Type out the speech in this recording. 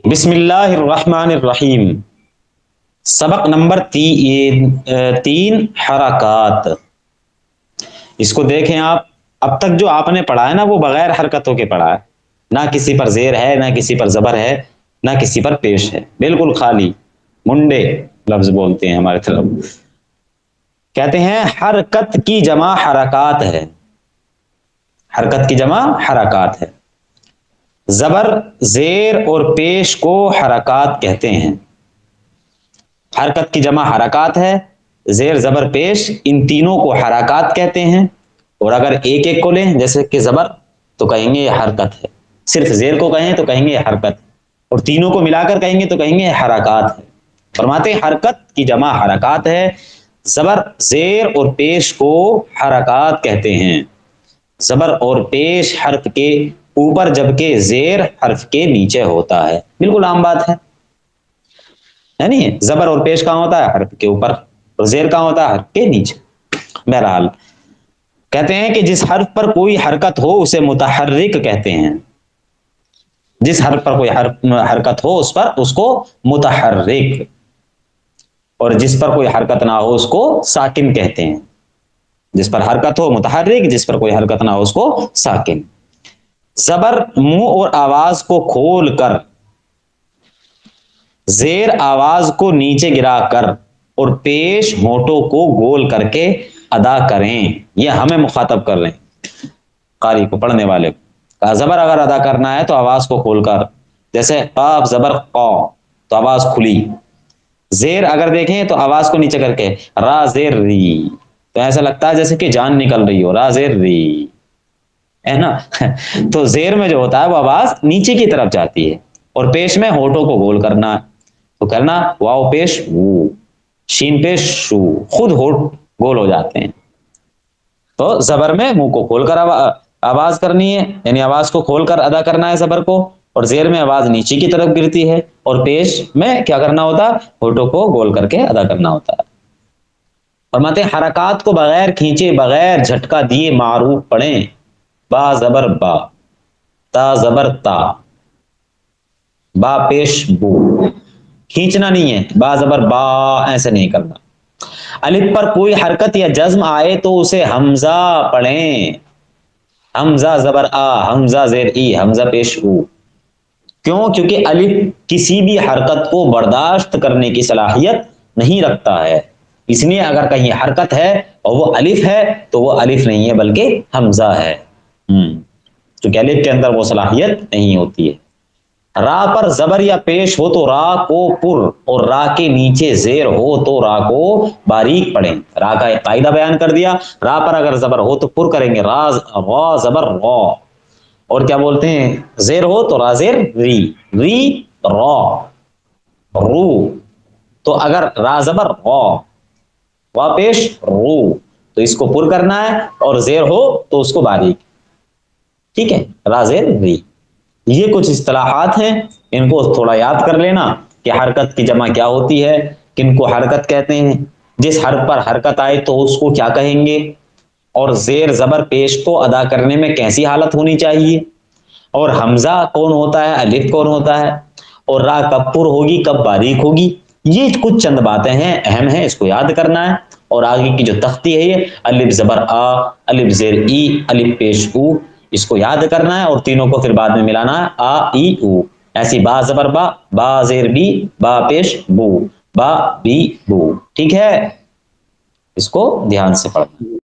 بسم اللہ الرحمن الرحیم، سبق نمبر 3 حرکات۔ اس کو دیکھیں آپ، اب تک جو آپ نے پڑھا ہے نا وہ بغیر حرکتوں کے پڑھا ہے، نہ کسی پر زیر ہے، نہ کسی پر زبر ہے، نہ کسی پر پیش ہے، بالکل خالی منڈے لفظ بولتے ہیں ہمارے طرف۔ کہتے ہیں حرکت کی جمع حرکات ہے، حرکت کی جمع حرکات ہے۔ زبر، زیر اور پیش کو حرکات کہتے ہیں۔ حرکت کی جمع حرکات ہے، زیر زبر پیش ان تینوں کو حرکات کہتے ہیں۔ اور اگر ایک ایک کو لیں جیسے کہ زبر تو کہیں گے یہ حرکت ہے، صرف زیر کو کہیں تو کہیں گے یہ حرکت ہے، اور تینوں کو ملا کر کہیں گے تو کہیں گے یہ حرکات ہے۔ فرماتے ہیں حرکت کی جمع حرکات ہے، زبر، زیر اور پیش کو حرکات کہتے ہیں۔ زبر اور پیش حرف کے اوپر جبکہ زیر حرف کے نیچے ہوتا ہے، بالکل عام بات ہے، یعنی زبر اور پیش کہاں ہوتا ہے؟ حرف کے اوپر، اور زیر کہاں ہوتا ہے؟ حرف کے نیچے۔ بہرحال کہتے ہیں کہ جس حرف پر کوئی حرکت ہو اسے متحرک کہتے ہیں، جس حرف پر کوئی حرکت ہو اس کو متحرک، اور جس پر کوئی حرکت نہ ہو اس کو ساکن کہتے ہیں۔ جس پر حرکت ہو متحرک، جس پر کوئی حرکت نہ ہو اس کو ساکن۔ زبر منہ اور آواز کو کھول کر، زیر آواز کو نیچے گرا کر، اور پیش ہونٹوں کو گول کر کے ادا کریں۔ یہ ہمیں مخاطب کر رہے ہیں، قاری کو، پڑھنے والے کو۔ زبر اگر ادا کرنا ہے تو آواز کو کھول کر، جیسے قاف زبر قا تو آواز کھلی۔ زیر اگر دیکھیں تو آواز کو نیچے کر کے را زیر ری تو ایسا لگتا ہے جیسے کہ جان نکل رہی ہو، را زیر ری ہے نا۔ تو زیر میں جو ہوتا ہے وہ آواز نیچے کی طرف جاتی ہے، اور پیش میں ہونٹوں کو گول کرنا ہے تو کرنا واو پیش وو، شین پیش شو، خود ہونٹ گول ہو جاتے ہیں۔ تو زبر میں منہ کو کھول کر آواز کرنی ہے، یعنی آواز کو کھول کر ادا کرنا ہے زبر کو، اور زیر میں آواز نیچے کی طرف گرتی ہے، اور پیش میں کیا کرنا ہوتا ہے؟ ہونٹوں کو گول کر کے ادا کرنا ہوتا ہے۔ فرماتے ہیں حرکات کو بغیر کھینچے، بغیر جھٹکا دیے معروف پڑھیں۔ با زبر با، تا زبر تا، با پیش بو، کھینچنا نہیں ہے، با زبر با ایسے نہیں کرنا۔ الف پر کوئی حرکت یا جزم آئے تو اسے حمزہ پڑھیں۔ حمزہ زبر آ، حمزہ زیر ای، حمزہ پیش او۔ کیوں؟ کیونکہ الف کسی بھی حرکت کو برداشت کرنے کی صلاحیت نہیں رکھتا ہے، اس لیے اگر کہیں حرکت ہے اور وہ الف ہے تو وہ الف نہیں ہے بلکہ حمزہ ہے، کیونکہ الف کے اندر وہ صلاحیت نہیں ہوتی ہے۔ را پر زبر یا پیش ہو تو را کو پر، اور را کے نیچے زیر ہو تو را کو باریک پڑھیں۔ را کا ایک قاعدہ بیان کر دیا، را پر اگر زبر ہو تو پر کریں گے، را زبر را، اور کیا بولتے ہیں؟ زیر ہو تو را زیر ری، ری را، رو، تو اگر را زبر را، وا پیش رو تو اس کو پر کرنا ہے، اور زیر ہو تو اس کو باریک، ٹھیک ہے، را زیر ری۔ یہ کچھ اصطلاحات ہیں، ان کو تھوڑا یاد کر لینا کہ حرکت کی جمع کیا ہوتی ہے، کن کو حرکت کہتے ہیں، جس حرف پر حرکت آئے تو اس کو کیا کہیں گے، اور زیر زبر پیش کو ادا کرنے میں کیسی حالت ہونی چاہیے، اور حمزہ کون ہوتا ہے، الف کون ہوتا ہے، اور را کب پر ہوگی کب باریک ہوگی۔ یہ کچھ چند باتیں ہیں، اہم ہیں، اس کو یاد کرنا ہے۔ اور آگے کی جو تختی ہے یہ الف زبر آ، الف زیر ای، الف پیش او، اس کو یاد کرنا ہے، اور تینوں کو پھر بعد میں ملانا ہے، آ ای او۔ ایسی با زبر با، با زیر بی، با پیش بو، با بی بو، ٹھیک ہے، اس کو دھیان سے پڑھنا۔